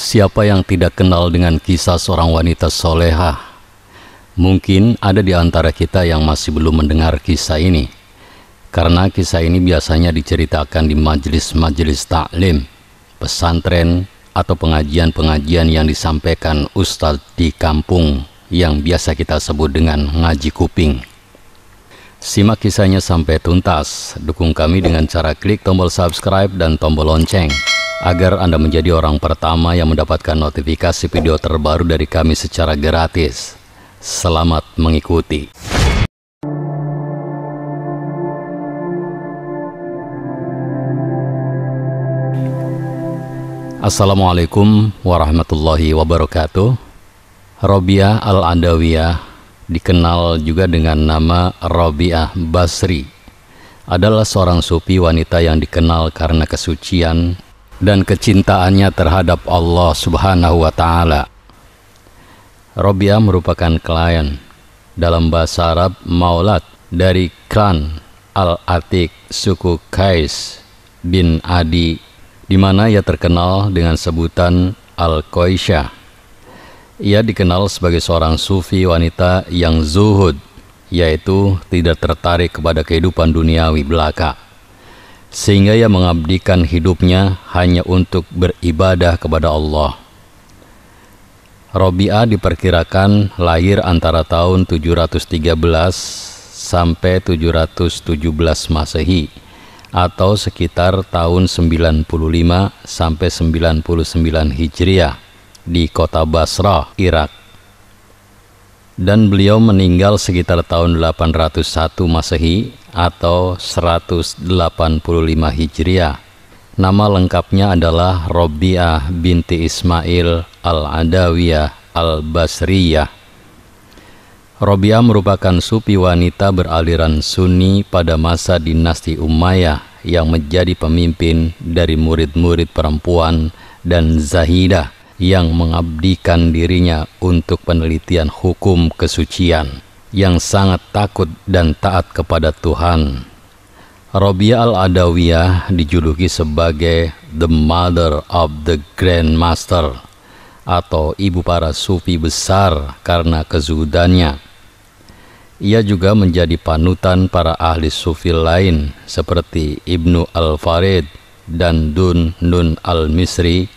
Siapa yang tidak kenal dengan kisah seorang wanita solehah? Mungkin ada di antara kita yang masih belum mendengar kisah ini, karena kisah ini biasanya diceritakan di majelis-majelis taklim, pesantren, atau pengajian-pengajian yang disampaikan ustadz di kampung yang biasa kita sebut dengan ngaji kuping. Simak kisahnya sampai tuntas. Dukung kami dengan cara klik tombol subscribe dan tombol lonceng, agar Anda menjadi orang pertama yang mendapatkan notifikasi video terbaru dari kami secara gratis. Selamat mengikuti. Assalamualaikum warahmatullahi wabarakatuh. Robiah Al-Adawiyah, dikenal juga dengan nama Robiah Basri, adalah seorang sufi wanita yang dikenal karena kesucian dan kecintaannya terhadap Allah Subhanahu wa Ta'ala. Robiah merupakan klien dalam bahasa Arab Maulad dari klan Al-Atik suku Qais bin Adi, di mana ia terkenal dengan sebutan Al-Qoisyah. Ia dikenal sebagai seorang sufi wanita yang zuhud, yaitu tidak tertarik kepada kehidupan duniawi belaka, sehingga ia mengabdikan hidupnya hanya untuk beribadah kepada Allah. Robiah diperkirakan lahir antara tahun 713 sampai 717 Masehi, atau sekitar tahun 95 sampai 99 Hijriah di kota Basrah, Irak. Dan beliau meninggal sekitar tahun 801 Masehi atau 185 Hijriah. Nama lengkapnya adalah Robiah binti Ismail Al-Adawiyah Al-Basriyah. Robiah merupakan sufi wanita beraliran Sunni pada masa dinasti Umayyah yang menjadi pemimpin dari murid-murid perempuan dan zahidah yang mengabdikan dirinya untuk penelitian hukum kesucian, yang sangat takut dan taat kepada Tuhan. Robiah Al-Adawiyah dijuluki sebagai The Mother of the Grand Master, atau ibu para sufi besar karena kezuhudannya. Ia juga menjadi panutan para ahli sufi lain seperti Ibnu Al-Farid dan Dun Nun Al-Misri.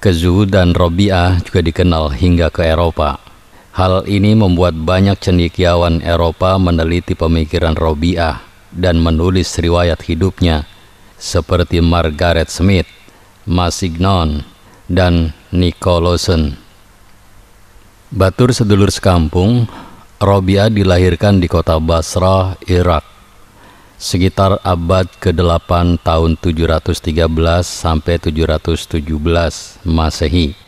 Kezuhudan Robiah juga dikenal hingga ke Eropa. Hal ini membuat banyak cendekiawan Eropa meneliti pemikiran Robiah dan menulis riwayat hidupnya seperti Margaret Smith, Massignon, dan Nicholson. Batur sedulur sekampung, Robiah dilahirkan di kota Basrah, Irak, sekitar abad ke-8 tahun 713 sampai 717 Masehi.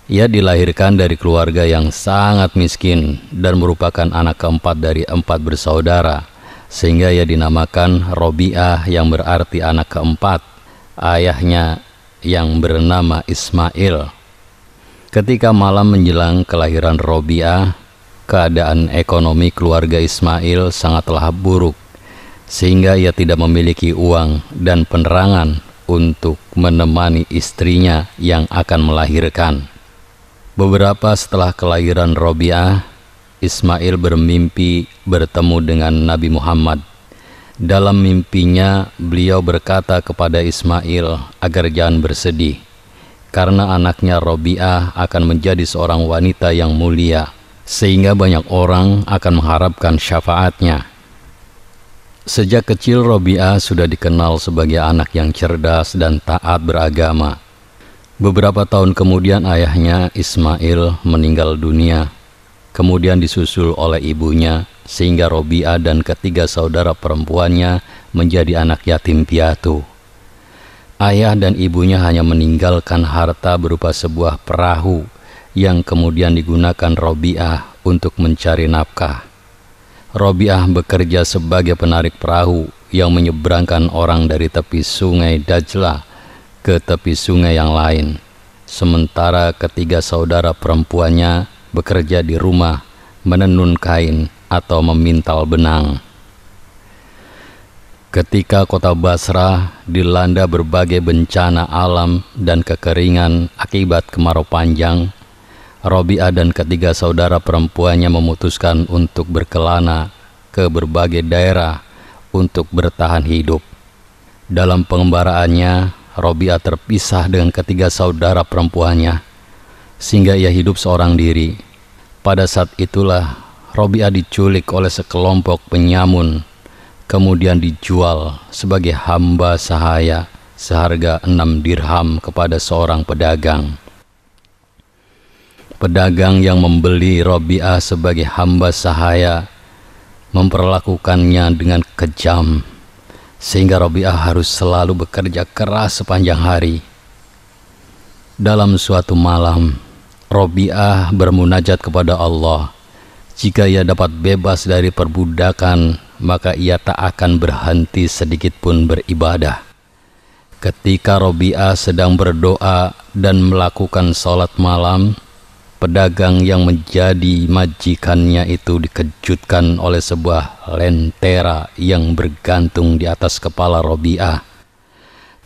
Ia dilahirkan dari keluarga yang sangat miskin dan merupakan anak keempat dari 4 bersaudara, sehingga ia dinamakan Robiah yang berarti anak keempat. Ayahnya yang bernama Ismail. Ketika malam menjelang kelahiran Robiah, keadaan ekonomi keluarga Ismail sangatlah buruk, sehingga ia tidak memiliki uang dan penerangan untuk menemani istrinya yang akan melahirkan. Beberapa setelah kelahiran Robiah, Ismail bermimpi bertemu dengan Nabi Muhammad. Dalam mimpinya, beliau berkata kepada Ismail agar jangan bersedih, karena anaknya Robiah akan menjadi seorang wanita yang mulia, sehingga banyak orang akan mengharapkan syafaatnya. Sejak kecil Robiah sudah dikenal sebagai anak yang cerdas dan taat beragama. Beberapa tahun kemudian ayahnya Ismail meninggal dunia, kemudian disusul oleh ibunya, sehingga Robiah dan ketiga saudara perempuannya menjadi anak yatim piatu. Ayah dan ibunya hanya meninggalkan harta berupa sebuah perahu yang kemudian digunakan Robiah untuk mencari nafkah. Robiah bekerja sebagai penarik perahu yang menyeberangkan orang dari tepi sungai Dajlah ke tepi sungai yang lain, sementara ketiga saudara perempuannya bekerja di rumah menenun kain atau memintal benang. Ketika kota Basrah dilanda berbagai bencana alam dan kekeringan akibat kemarau panjang, Robi'ah dan ketiga saudara perempuannya memutuskan untuk berkelana ke berbagai daerah untuk bertahan hidup. Dalam pengembaraannya, Robi'ah terpisah dengan ketiga saudara perempuannya, sehingga ia hidup seorang diri. Pada saat itulah Robi'ah diculik oleh sekelompok penyamun, kemudian dijual sebagai hamba sahaya seharga 6 dirham kepada seorang pedagang. Pedagang yang membeli Robi'ah sebagai hamba sahaya memperlakukannya dengan kejam, sehingga Robi'ah harus selalu bekerja keras sepanjang hari. Dalam suatu malam, Robi'ah bermunajat kepada Allah. Jika ia dapat bebas dari perbudakan, maka ia tak akan berhenti sedikit pun beribadah. Ketika Robi'ah sedang berdoa dan melakukan sholat malam, pedagang yang menjadi majikannya itu dikejutkan oleh sebuah lentera yang bergantung di atas kepala Robi'ah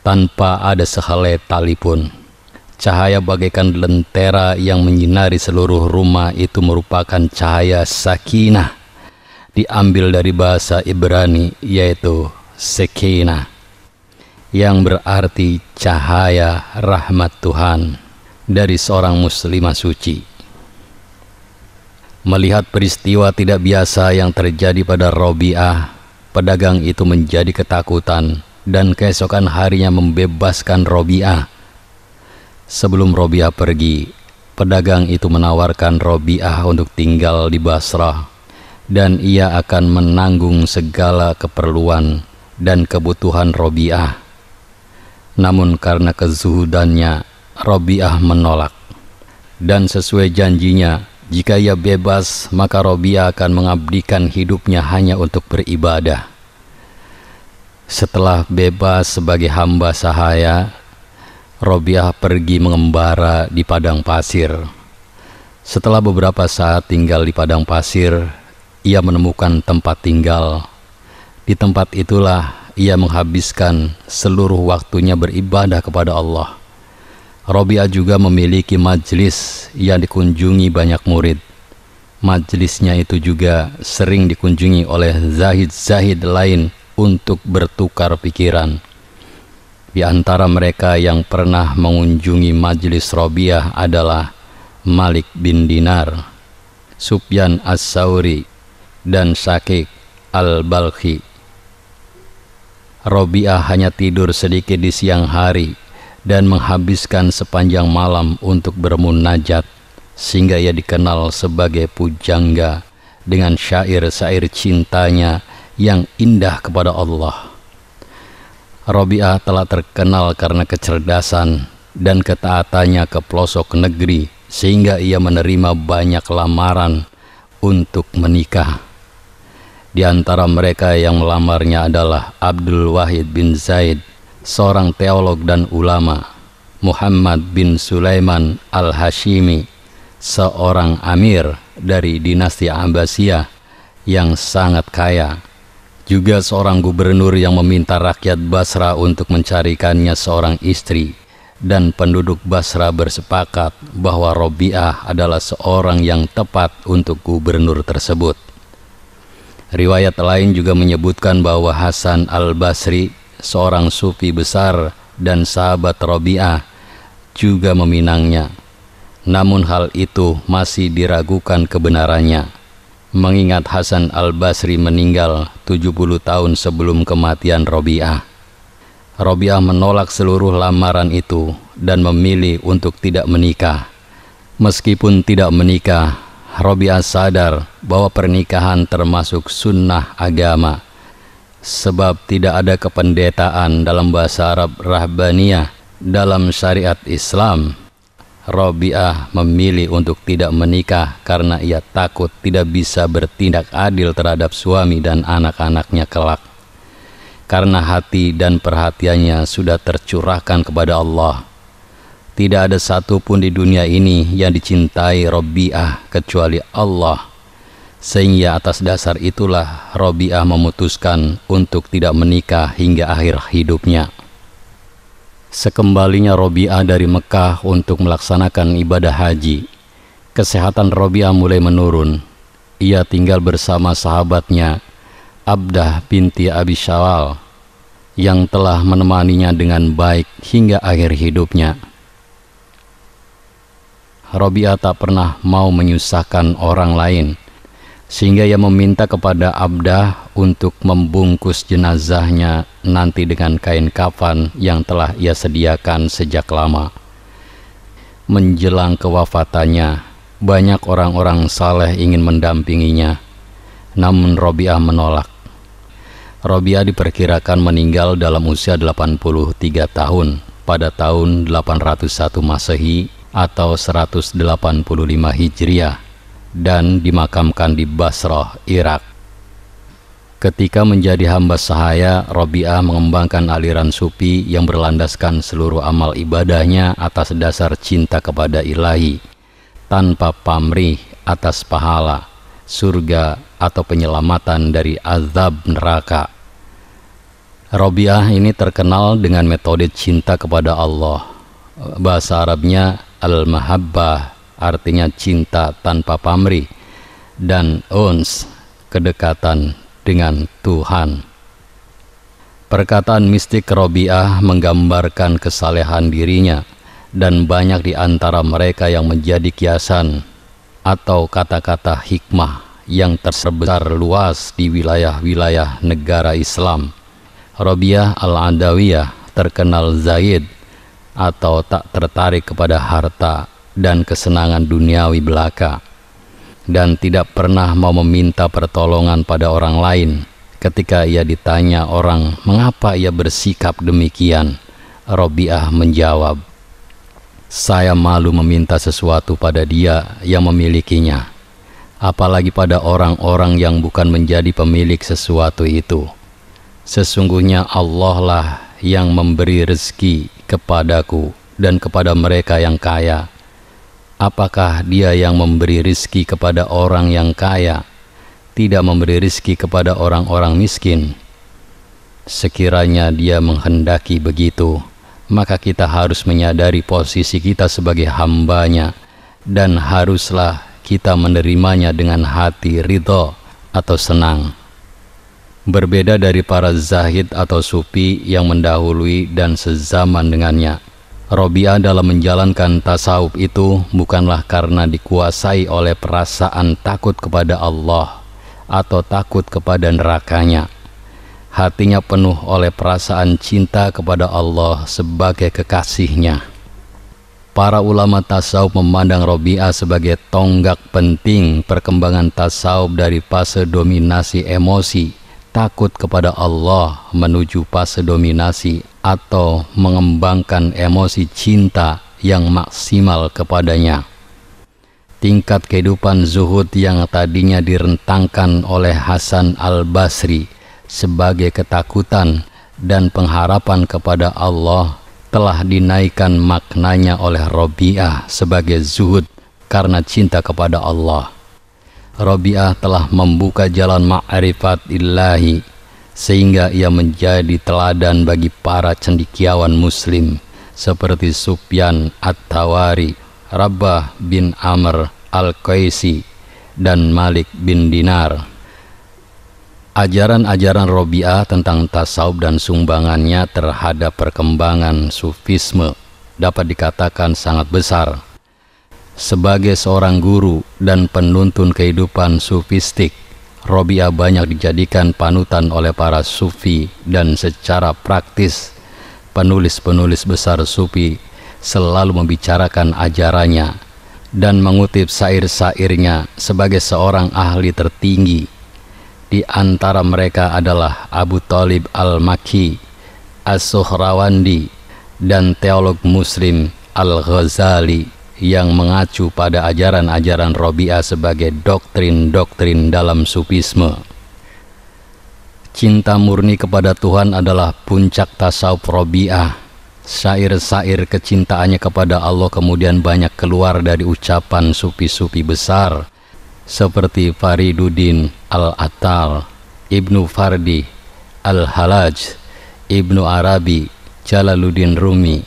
tanpa ada sehelai tali pun. Cahaya bagaikan lentera yang menyinari seluruh rumah itu merupakan cahaya sakinah, diambil dari bahasa Ibrani yaitu sekinah, yang berarti cahaya rahmat Tuhan dari seorang muslimah suci. Melihat peristiwa tidak biasa yang terjadi pada Robi'ah, pedagang itu menjadi ketakutan dan keesokan harinya membebaskan Robi'ah. Sebelum Robi'ah pergi, pedagang itu menawarkan Robi'ah untuk tinggal di Basrah, dan ia akan menanggung segala keperluan dan kebutuhan Robi'ah. Namun karena kezuhudannya, Robi'ah menolak. Dan sesuai janjinya, jika ia bebas, maka Robi'ah akan mengabdikan hidupnya hanya untuk beribadah. Setelah bebas sebagai hamba sahaya, Robi'ah pergi mengembara di padang pasir. Setelah beberapa saat tinggal di padang pasir, ia menemukan tempat tinggal. Di tempat itulah ia menghabiskan seluruh waktunya beribadah kepada Allah. Robi'ah juga memiliki majelis yang dikunjungi banyak murid. Majelisnya itu juga sering dikunjungi oleh zahid-zahid lain untuk bertukar pikiran. Di antara mereka yang pernah mengunjungi majelis Robi'ah adalah Malik bin Dinar, Sufyan As-Sauri, dan Syakik Al-Balkhi. Robi'ah hanya tidur sedikit di siang hari dan menghabiskan sepanjang malam untuk bermunajat, sehingga ia dikenal sebagai pujangga dengan syair-syair cintanya yang indah kepada Allah. Robi'ah telah terkenal karena kecerdasan dan ketaatannya ke pelosok negeri, sehingga ia menerima banyak lamaran untuk menikah. Di antara mereka yang melamarnya adalah Abdul Wahid bin Zaid, seorang teolog dan ulama, Muhammad bin Sulaiman al-Hashimi, seorang amir dari dinasti Abbasiyah yang sangat kaya, juga seorang gubernur yang meminta rakyat Basrah untuk mencarikannya seorang istri, dan penduduk Basrah bersepakat bahwa Robi'ah adalah seorang yang tepat untuk gubernur tersebut. Riwayat lain juga menyebutkan bahwa Hasan al-Basri, seorang sufi besar dan sahabat Robi'ah, juga meminangnya. Namun hal itu masih diragukan kebenarannya, mengingat Hasan al-Basri meninggal 70 tahun sebelum kematian Robi'ah. Robi'ah menolak seluruh lamaran itu dan memilih untuk tidak menikah. Meskipun tidak menikah, Robi'ah sadar bahwa pernikahan termasuk sunnah agama, sebab tidak ada kependetaan dalam bahasa Arab rahbaniyah dalam syariat Islam. Robi'ah memilih untuk tidak menikah karena ia takut tidak bisa bertindak adil terhadap suami dan anak-anaknya kelak. Karena hati dan perhatiannya sudah tercurahkan kepada Allah. Tidak ada satupun di dunia ini yang dicintai Robi'ah kecuali Allah. Sehingga atas dasar itulah Robiah memutuskan untuk tidak menikah hingga akhir hidupnya. Sekembalinya Robiah dari Mekah untuk melaksanakan ibadah haji, kesehatan Robiah mulai menurun. Ia tinggal bersama sahabatnya Abdah binti Abi Syawal yang telah menemaninya dengan baik hingga akhir hidupnya. Robiah tak pernah mau menyusahkan orang lain, sehingga ia meminta kepada Abdah untuk membungkus jenazahnya nanti dengan kain kafan yang telah ia sediakan sejak lama. Menjelang kewafatannya, banyak orang-orang saleh ingin mendampinginya, namun Robiah menolak. Robiah diperkirakan meninggal dalam usia 83 tahun pada tahun 801 Masehi atau 185 Hijriah, dan dimakamkan di Basrah, Irak. Ketika menjadi hamba sahaya, Robiah mengembangkan aliran sufi yang berlandaskan seluruh amal ibadahnya atas dasar cinta kepada Ilahi, tanpa pamrih atas pahala, surga, atau penyelamatan dari azab neraka. Robiah ini terkenal dengan metode cinta kepada Allah. Bahasa Arabnya al-mahabbah, artinya cinta tanpa pamrih, dan uns, kedekatan dengan Tuhan. Perkataan mistik Robiah menggambarkan kesalehan dirinya, dan banyak di antara mereka yang menjadi kiasan atau kata-kata hikmah yang tersebar luas di wilayah-wilayah negara Islam. Robiah al-Adawiyah terkenal zahid atau tak tertarik kepada harta dan kesenangan duniawi belaka, dan tidak pernah mau meminta pertolongan pada orang lain. Ketika ia ditanya orang mengapa ia bersikap demikian, Robiah menjawab, "Saya malu meminta sesuatu pada dia yang memilikinya, apalagi pada orang-orang yang bukan menjadi pemilik sesuatu itu. Sesungguhnya Allah lah yang memberi rezeki kepadaku dan kepada mereka yang kaya. Apakah dia yang memberi rizki kepada orang yang kaya, tidak memberi rizki kepada orang-orang miskin? Sekiranya dia menghendaki begitu, maka kita harus menyadari posisi kita sebagai hambanya, dan haruslah kita menerimanya dengan hati ridho atau senang." Berbeda dari para zahid atau sufi yang mendahului dan sezaman dengannya, Robiah dalam menjalankan tasawuf itu bukanlah karena dikuasai oleh perasaan takut kepada Allah atau takut kepada nerakanya. Hatinya penuh oleh perasaan cinta kepada Allah sebagai kekasihnya. Para ulama tasawuf memandang Robiah sebagai tonggak penting perkembangan tasawuf dari fase dominasi emosi, takut kepada Allah, menuju fase dominasi atau mengembangkan emosi cinta yang maksimal kepadanya. Tingkat kehidupan zuhud yang tadinya direntangkan oleh Hasan al-Basri sebagai ketakutan dan pengharapan kepada Allah telah dinaikkan maknanya oleh Robiah sebagai zuhud karena cinta kepada Allah. Robiah telah membuka jalan ma'rifat ilahi, sehingga ia menjadi teladan bagi para cendekiawan muslim seperti Sufyan at-Tawari, Rabbah bin Amr al-Qaisi, dan Malik bin Dinar. Ajaran-ajaran Robiah tentang tasawuf dan sumbangannya terhadap perkembangan sufisme dapat dikatakan sangat besar. Sebagai seorang guru dan penuntun kehidupan sufistik, Robiah banyak dijadikan panutan oleh para sufi, dan secara praktis penulis-penulis besar sufi selalu membicarakan ajarannya dan mengutip syair-syairnya sebagai seorang ahli tertinggi. Di antara mereka adalah Abu Thalib al-Makki, As-Suhrawandi, dan teolog muslim Al-Ghazali yang mengacu pada ajaran-ajaran Robiah sebagai doktrin-doktrin dalam sufisme. Cinta murni kepada Tuhan adalah puncak tasawuf Robiah. Syair-syair kecintaannya kepada Allah kemudian banyak keluar dari ucapan sufi-sufi besar seperti Fariduddin Al-Attal, Ibnu Fardi, Al-Halaj, Ibnu Arabi, Jalaluddin Rumi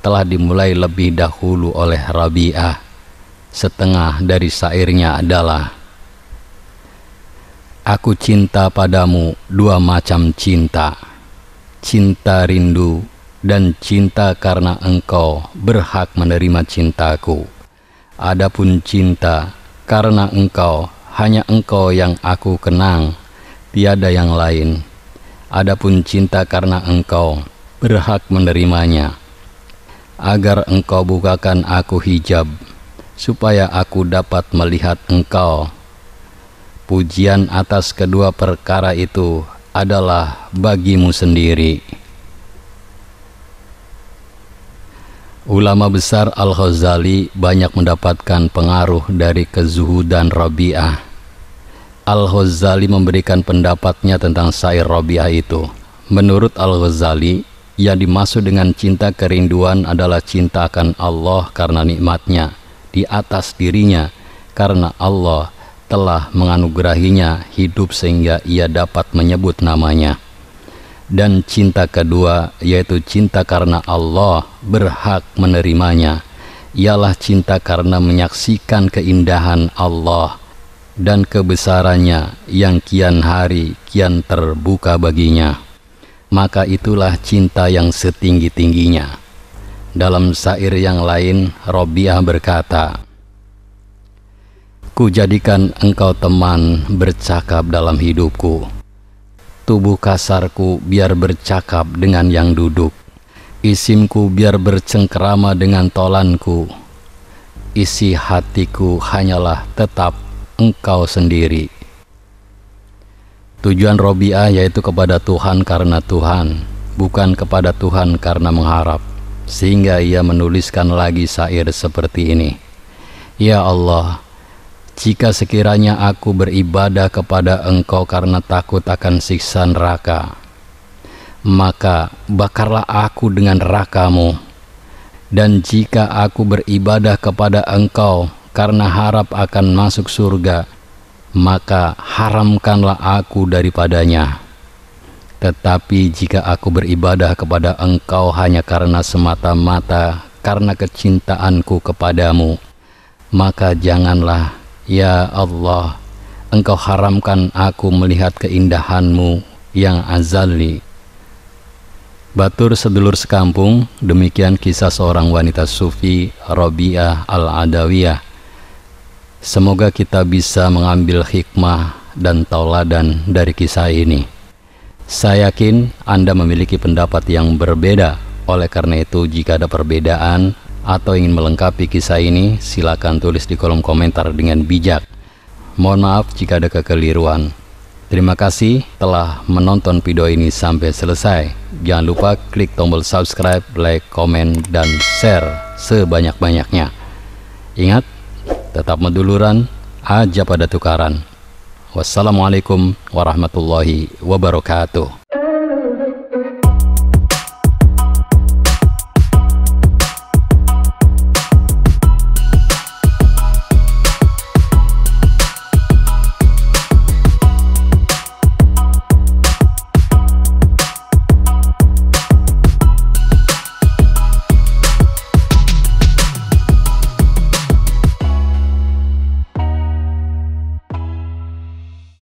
telah dimulai lebih dahulu oleh Rabi'ah. Setengah dari syairnya adalah: aku cinta padamu dua macam cinta, cinta rindu dan cinta karena engkau berhak menerima cintaku. Adapun cinta karena engkau, hanya engkau yang aku kenang, tiada yang lain. Adapun cinta karena engkau berhak menerimanya, agar engkau bukakan aku hijab, supaya aku dapat melihat engkau. Pujian atas kedua perkara itu adalah bagimu sendiri. Ulama besar Al-Ghazali banyak mendapatkan pengaruh dari kezuhudan Rabi'ah. Al-Ghazali memberikan pendapatnya tentang syair Rabi'ah itu. Menurut Al-Ghazali, yang dimaksud dengan cinta kerinduan adalah cinta akan Allah karena nikmatnya di atas dirinya, karena Allah telah menganugerahinya hidup sehingga ia dapat menyebut namanya. Dan cinta kedua, yaitu cinta karena Allah berhak menerimanya, ialah cinta karena menyaksikan keindahan Allah dan kebesarannya yang kian hari kian terbuka baginya. Maka itulah cinta yang setinggi-tingginya. Dalam syair yang lain, Rabi'ah berkata, ku jadikan engkau teman bercakap dalam hidupku. Tubuh kasarku biar bercakap dengan yang duduk. Isimku biar bercengkerama dengan tolanku. Isi hatiku hanyalah tetap engkau sendiri. Tujuan Rabi'ah yaitu kepada Tuhan karena Tuhan, bukan kepada Tuhan karena mengharap. Sehingga ia menuliskan lagi syair seperti ini: ya Allah, jika sekiranya aku beribadah kepada engkau karena takut akan siksa neraka, maka bakarlah aku dengan nerakamu. Dan jika aku beribadah kepada engkau karena harap akan masuk surga, maka haramkanlah aku daripadanya. Tetapi jika aku beribadah kepada engkau hanya karena semata-mata karena kecintaanku kepadamu, maka janganlah, ya Allah, engkau haramkan aku melihat keindahanmu yang azali. Batur sedulur sekampung, demikian kisah seorang wanita sufi, Rabi'ah Al-Adawiyah. Semoga kita bisa mengambil hikmah dan tauladan dari kisah ini. Saya yakin Anda memiliki pendapat yang berbeda. Oleh karena itu, jika ada perbedaan atau ingin melengkapi kisah ini, silakan tulis di kolom komentar dengan bijak. Mohon maaf jika ada kekeliruan. Terima kasih telah menonton video ini sampai selesai. Jangan lupa klik tombol subscribe, like, komen, dan share sebanyak-banyaknya. Ingat, tetap meduluran, aja pada tukaran. Wassalamualaikum warahmatullahi wabarakatuh.